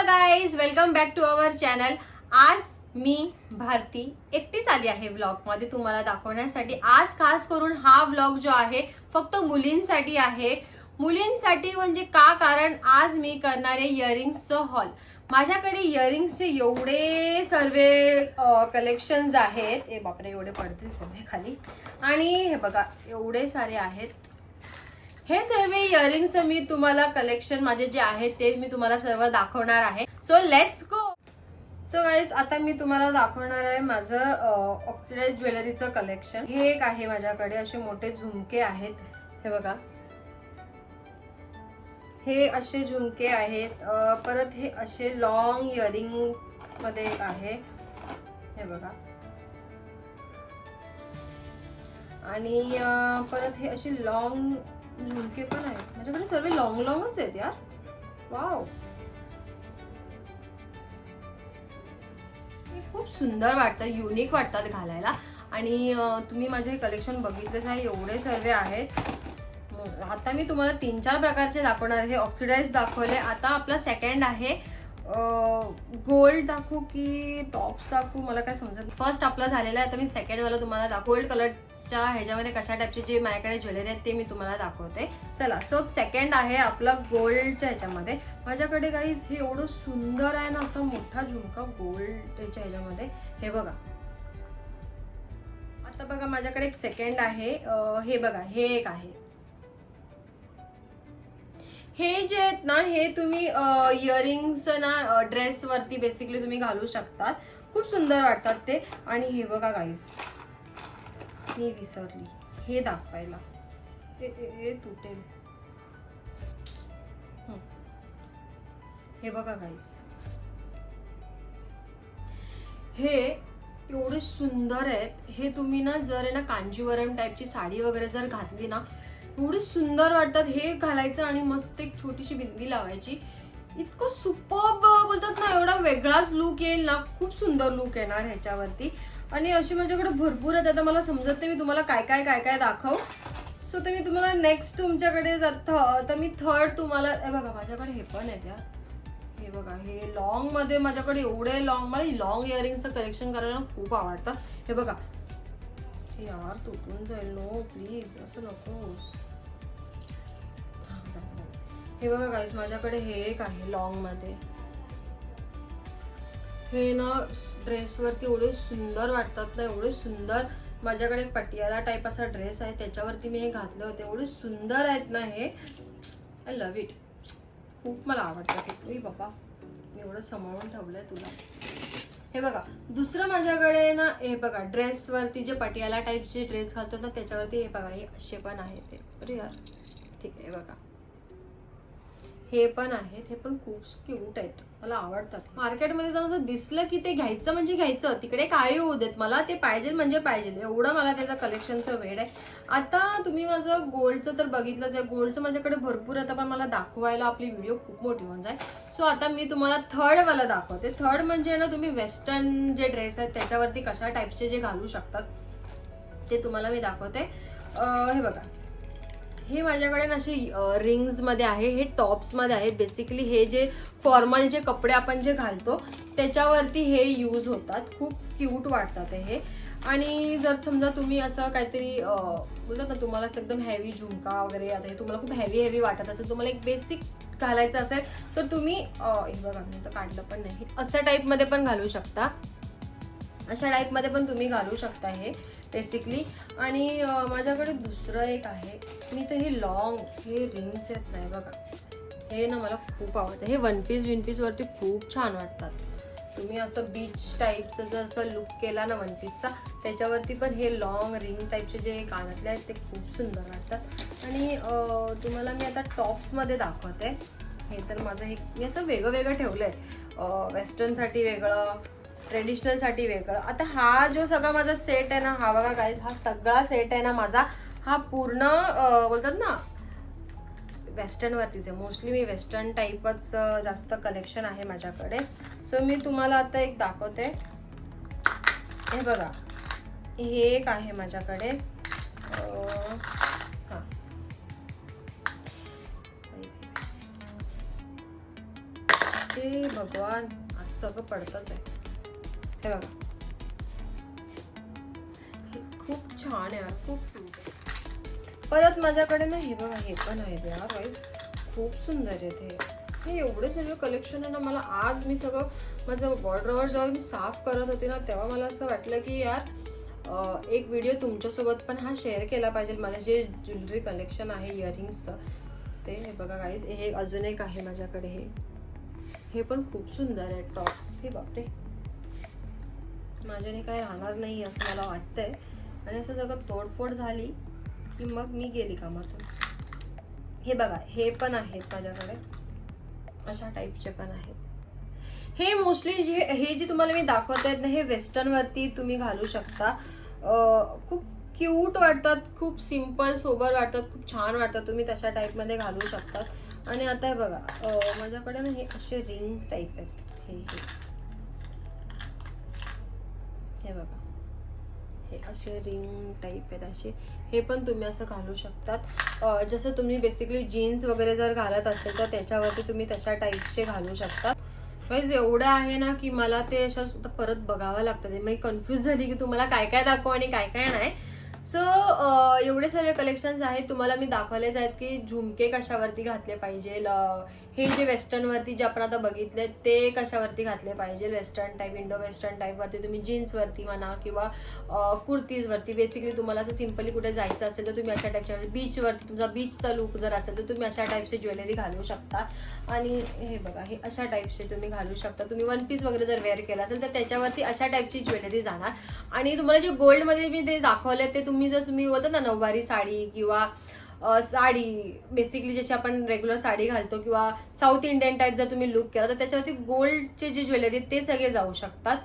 Guys, welcome back to our channel. आज मी भारती एकटीच आली आहे व्लॉग मध्ये तुम्हाला दाखवण्यासाठी. आज खास करून हा व्लॉग जो आहे फक्त मुलींसाठी आहे. मुलींसाठी म्हणजे का, कारण आज मी करणार आहे इयरिंग्सचं हॉल. माझ्याकडे इयरिंग्सचे एवढे सर्व कलेक्शन्स आहेत. ए बापरे, एवढे पडतील सर्व खाली. आणि हे बघा एवढे सारे आहेत. हे सर्व इयरिंग्स मी तुम्हाला कलेक्शन माझे जे आहेत ते मी तुम्हाला सर्व दाखवणार आहे. So let's go. So guys, आता मी तुम्हाला दाखवणार आहे माझं ऑक्सिडाइज ज्वेलरीचं कलेक्शन. हे एक आहे माझ्याकडे, असे मोठे झुमके आहेत. हे बघा, हे असे झुमके आहेत. परत हे असे लॉंग इयरिंग्स मध्ये एक आहे. हे बघा. आणि परत हे असे लॉंग झुमके पण आहेत माझ्याकडे. सर्व लॉंग लॉंगच आहेत यार. वाव, खूप सुंदर वाटतं, युनिक वाटतात घालायला. आणि तुम्ही माझे कलेक्शन बघितलेच आहे, एवढे सर्व आहेत. आता मी तुम्हाला 3-4 प्रकारचे दाखवणार आहे. ऑक्सिडाइज दाखवले. आता आपला सेकंड आहे गोल्ड दाखवू की टॉप्स दाखवू, मला काय समजत. फर्स्ट आपला झालेला आहे. आता मी सेकंड वाला तुम्हाला गोल्ड कलरच्या ह्याच्यामध्ये कशा टाईपचे जे माझ्याकडे ज्वेलरी आहेत ते मी तुम्हाला दाखवते. चला, सो सेकंड आहे आपला गोल्डच्या ह्याच्यामध्ये. माझ्याकडे गाईज हे एवढं सुंदर आहे ना, असा मोठा झुमका गोल्डच्या ह्याच्यामध्ये. हे बघा. आता बघा माझ्याकडे एक सेकंड आहे. हे बघा, हे एक आहे. हे जे आहेत ना, हे तुम्ही इयरिंग्स ना ड्रेस वरती बेसिकली तुम्ही घालू शकतात. खूप सुंदर वाटतात ते. आणि हे बघा गाईस, मी विसरली हे दाखवायला. हे तुटेल. हे बघा गाईस, हे एवढे सुंदर आहेत. हे तुम्ही ना जर आहे ना कांजीवरम टाईपची साडी वगैरे जर घातली ना, एवढे सुंदर वाटतात. हे घालायचं आणि मस्त एक छोटीशी बिंदी लावायची. इतकं सुपर्ब बोलतात ना, एवढा वेगळाच लुक येईल ना. खूप सुंदर लुक येणार ह्याच्यावरती. आणि असे माझ्याकडे भरपूर आहेत. आता मला समजत नाही मी तुम्हाला काय काय दाखवू. सो ते मी तुम्हाला नेक्स्ट तुमच्याकडे तर मी थर्ड तुम्हाला. हे बघा माझ्याकडे हे पण आहेत यार. हे बघा, हे लॉंग मध्ये माझ्याकडे एवढे लॉंग. मला लॉंग इयरिंगचं कलेक्शन करायला खूप आवडतं. हे बघा. यार तुटून जाईल. नो प्लीज, असं नको. हे बघा गाईस, माझ्याकडे हे एक आहे लॉंग मध्ये. हे ना ड्रेसवरती एवढे सुंदर वाटतात ना, एवढे सुंदर. माझ्याकडे पटियाला टाईप असा ड्रेस आहे, त्याच्यावरती मी हे घातले होते. एवढे सुंदर आहेत ना हे. I love it. खूप मला आवडतात. तुम्ही बाबा, मी एवढं सांभाळून ठेवलंय तुला. हे बघा, दुसरं माझ्याकडे ना, हे बघा ड्रेसवरती जे पटियाला टाईपचे ड्रेस घालतो ना त्याच्यावरती हे बघा, हे असे पण आहेत. ते अरे यार, ठीक आहे. बघा, हे पण आहेत. हे पण खूप क्यूट आहेत, मला आवडतात. मार्केटमध्ये जाऊन दिसलं की ते घ्यायचं म्हणजे घ्यायचं. तिकडे काय होऊ देत, मला ते पाहिजे म्हणजे पाहिजे. एवढं मला त्याचं कलेक्शनचं वेड आहे. आता तुम्ही माझं गोल्डचं तर बघितलंच आहे. गोल्डचं माझ्याकडे भरपूर आहे, पण मला दाखवायला आपली व्हिडिओ खूप मोठी होऊन जाईल. सो आता मी तुम्हाला थर्ड वाला दाखवते. थर्ड म्हणजे ना, तुम्ही वेस्टर्न जे ड्रेस आहेत त्याच्यावरती कशा टाईपचे जे घालू शकतात ते तुम्हाला मी दाखवते. हे बघा, हे माझ्याकडे असे रिंग्स मध्ये आहे. हे टॉप्स मध्ये आहेत. बेसिकली हे जे फॉर्मल जे कपडे आपण जे घालतो त्याच्यावरती हे यूज होतात. खूप क्यूट वाटतात हे. आणि जर समजा तुम्ही असं काहीतरी बोलतात ना, तुम्हाला एकदम हेवी झुमका वगैरे, आता हे तुम्हाला खूप हेवी वाटत असेल, तुम्हाला एक बेसिक घालायचं असेल तर तुम्ही हे बघा, मी तर काढलं पण नाही, असं टाईप मध्ये पण घालू शकता. अशा टाईप मध्ये पण तुम्ही घालू शकता हे बेसिकली. आणि माझ्याकडे दुसरं एक आहे. मी तर हे लॉंग हे रिंग्स आहेत नाही बघा, हे ना मला खूप आवडतं. हे वन पीस वरती खूप छान वाटतात. तुम्ही असं बीच टाईपचं जर असं लुक केला ना वन पीसचा, त्याच्यावरती पण हे लॉंग रिंग टाईपचे जे कानातले आहेत ते खूप सुंदर वाटतात. आणि तुम्हाला मी आता टॉप्समध्ये दाखवते. हे तर माझं हे मी असं वेगळं ठेवलंय. वेस्टर्नसाठी वेगळं, ट्रेडिशनलसाठी वेगळं. आता हा जो सगळा माझा सेट आहे ना, हा बघा गाईज, हा सगळा सेट आहे ना माझा, हा पूर्ण बोलतात ना वेस्टर्न वरतीच आहे. मोस्टली मी वेस्टर्न टाईपच जास्त कलेक्शन आहे माझ्याकडे. सो मी तुम्हाला आता एक दाखवते. हे बघा, हे एक आहे माझ्याकडे. हां, हे भगवान आज सगळं पडतच आहे. हे बघा, हे खूप छान आहे यार, खूप cute आहे. परत माझ्याकडे ना हे बघा, हे पण आहे यार गाईस, खूप सुंदर आहेत हे एवढे सर्व कलेक्शन आहे ना. मला आज मी सगळं माझं वॉर्डरोब जेव्हा मी साफ करत होते ना, तेव्हा मला असं वाटलं की यार एक व्हिडिओ तुमच्यासोबत पण हा शेअर केला पाहिजे. माझं जे ज्वेलरी कलेक्शन आहे इयरिंग्सचं ते. हे बघा गाईज, हे अजून एक आहे माझ्याकडे. हे पण खूप सुंदर आहे टॉप्स. हे बापरे, माझ्याने काय राहणार नाही असं मला वाटतंय. आणि असं सगळं तोडफोड झाली की मग मी गेली कामातून. हे बघा, हे पण आहेत माझ्याकडे, अशा टाईपचे पण आहेत. हे मोस्टली हे जे तुम्हाला मी दाखवत आहेत ना, हे वेस्टर्न वरती तुम्ही घालू शकता. खूप क्यूट वाटतात, खूप सिम्पल सोबर वाटतात, खूप छान वाटतात. तुम्ही तशा टाईपमध्ये घालू शकतात. आणि आता हे बघा, माझ्याकडे ना हे असे रिंग टाईप आहेत. हे बघा, हे असे रिंग टाईप आहेत असे. हे पण तुम्ही असं घालू शकतात. जसं तुम्ही बेसिकली जीन्स वगैरे जर घालत असेल तर त्याच्यावरती तुम्ही तशा टाईपचे घालू शकतात. गाईज एवढं आहे ना की मला ते अशा परत बघावं लागतं. मी कन्फ्यूज झाली की तुम्हाला काय काय दाखवू आणि काय काय नाही. सो एवढे सारे कलेक्शन्स आहेत, तुम्हाला मी दाखवलेच आहेत की झुमके कशावरती घातले पाहिजे. हे जे वेस्टर्न वरती जे आपण आता बघितले ते कशावरती घातले पाहिजे. Western type, Indo western type वरती तुम्ही जीन्सवरती म्हणा किंवा कुर्तीजवरती. बेसिकली तुम्हाला असं सिम्पली कुठे जायचं असेल तर तुम्ही अशा टाईपच्या, बीचवरती तुमचा बीचचा लुक जर असेल तर तुम्ही अशा टाईपची ज्वेलरी घालू शकता. आणि हे बघा, हे अशा टाईपचे तुम्ही घालू शकता. तुम्ही वन पीस वगैरे जर वेअर केला असेल तर त्याच्यावरती अशा टाईपची ज्वेलरी जाणार. आणि तुम्हाला जे गोल्डमध्ये मी ते दाखवले ते तुम्ही जर तुम्ही बोलता ना नऊवारी साडी किंवा साडी, बेसिकली जशी आपण रेग्युलर साडी घालतो किंवा साऊथ इंडियन टाईप जर तुम्ही लुक केला तर त्याच्यावरती गोल्डचे जे ज्वेलरी ते सगळे जाऊ शकतात.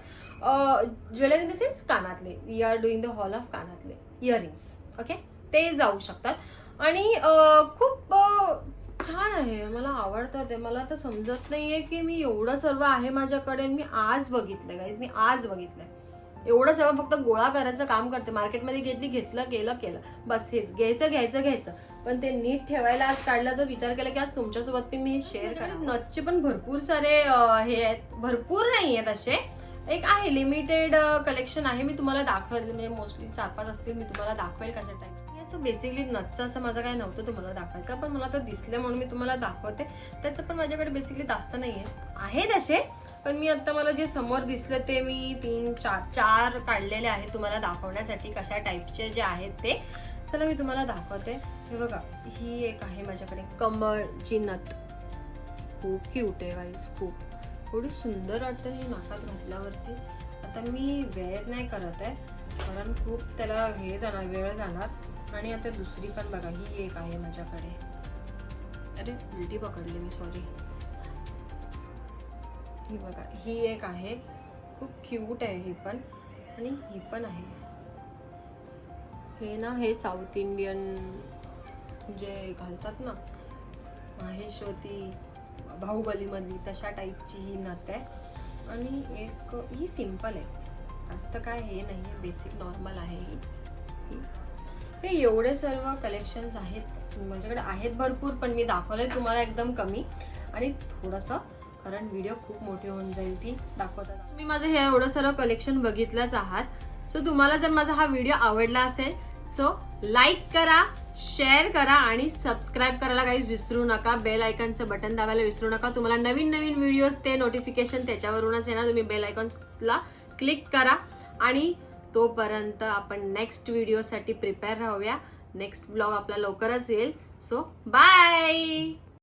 ज्वेलरी इन द सेन्स कानातले, we are doing the whole of कानातले इयरिंग्स. ओके, ते जाऊ शकतात. आणि खूप छान आहे, मला आवडतं ते. मला तर समजत नाहीये की मी एवढं सर्व आहे माझ्याकडे. मी आज बघितलंय गाईज, मी आज बघितलंय. एवढं सगळं फक्त गोळा करायचं काम करते. मार्केटमध्ये घेतलं केलं बस, हेच घ्यायचं. पण ते नीट ठेवायला आज काढलं तर विचार केला की आज तुमच्यासोबत मी हे शेअर करा. नथचे पण भरपूर सारे हे आहेत, भरपूर नाही आहेत असे. एक आहे लिमिटेड कलेक्शन आहे, मी तुम्हाला दाखवेल. म्हणजे मोस्टली 4-5 असतील, मी तुम्हाला दाखवेल कशा टाईप. असं बेसिकली नथचं असं माझं काय नव्हतं तुम्हाला दाखवायचं, पण मला तर दिसलं म्हणून मी तुम्हाला दाखवते. त्याचं पण माझ्याकडे बेसिकली जास्त नाही आहेत असे. पण मी आता मला जे समोर दिसले ते मी 3-4 काढलेले आहेत तुम्हाला दाखवण्यासाठी कशा टाईपचे जे आहेत ते. चला मी तुम्हाला दाखवते. हे बघा, ही एक आहे माझ्याकडे कमळची नथ. खूप क्यूट आहे गाईज, खूप एवढी सुंदर वाटतं हे नाकात घातल्यावरती. आता मी वेअर नाही करत आहे कारण खूप त्याला वेळ जाणार. आणि आता दुसरी पण बघा, ही एक आहे माझ्याकडे. अरे उलटी पकडली मी, सॉरी. ही बघा, ही एक आहे, खूप क्यूट आहे ही पण. आणि ही पण आहे. हे ना, हे साऊथ इंडियन जे घालतात ना, माहेश्वती बाहुबलीमधली तशा टाईपची ही नथ आहे. आणि एक ही सिंपल आहे, जास्त काय हे नाही, बेसिक नॉर्मल आहे ही. हे एवढे सर्व कलेक्शन्स आहेत माझ्याकडे, आहेत भरपूर, पण मी दाखवलंय तुम्हाला एकदम कमी आणि थोडंसं, कारण व्हिडिओ खूप मोठी होऊन जाईल ती दाखवता. तुम्ही माझं हे एवढं सर्व कलेक्शन बघितलंच आहात. सो तुम्हाला जर माझा हा व्हिडिओ आवडला असेल सो लाईक करा, शेअर करा आणि सबस्क्राईब करायला काही विसरू नका. बेल आयकॉनचं बटन दाबायला विसरू नका. तुम्हाला नवीन व्हिडिओज ते नोटिफिकेशन त्याच्यावरूनच येणार. तुम्ही बेल आयकॉनला क्लिक करा. आणि तोपर्यंत आपण नेक्स्ट व्हिडिओसाठी प्रिपेअर राहूया. नेक्स्ट ब्लॉग आपला लवकरच येईल. So bye.